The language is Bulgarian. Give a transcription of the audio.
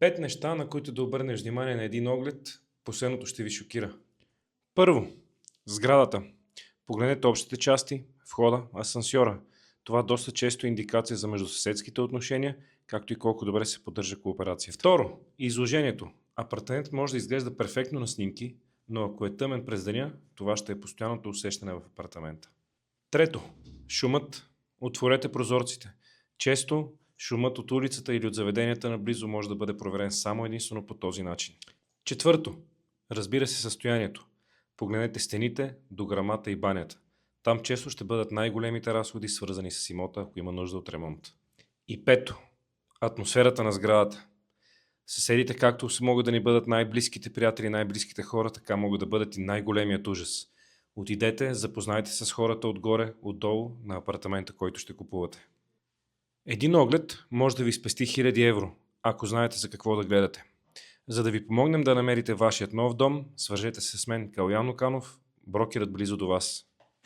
5 неща, на които да обърнеш внимание на един оглед, последното ще ви шокира. Първо, сградата. Погледнете общите части, входа, асансьора. Това доста често е индикация за междусъседските отношения, както и колко добре се поддържа кооперация. Второ, изложението. Апартаментът може да изглежда перфектно на снимки, но ако е тъмен през деня, това ще е постоянното усещане в апартамента. Трето, шумът. Отворете прозорците. Често шумът от улицата или от заведенията наблизо може да бъде проверен само единствено по този начин. Четвърто, разбира се състоянието. Погледнете стените, дограмата и банята. Там често ще бъдат най-големите разходи, свързани с имота, ако има нужда от ремонт. И пето, атмосферата на сградата. Съседите както могат да ни бъдат най-близките приятели, най-близките хора, така могат да бъдат и най-големият ужас. Отидете, запознайте се с хората отгоре, отдолу на апартамента, който ще купувате. Един оглед може да ви спести 1000 евро, ако знаете за какво да гледате. За да ви помогнем да намерите вашият нов дом, свържете се с мен, Калоян Луканов, брокерът близо до вас.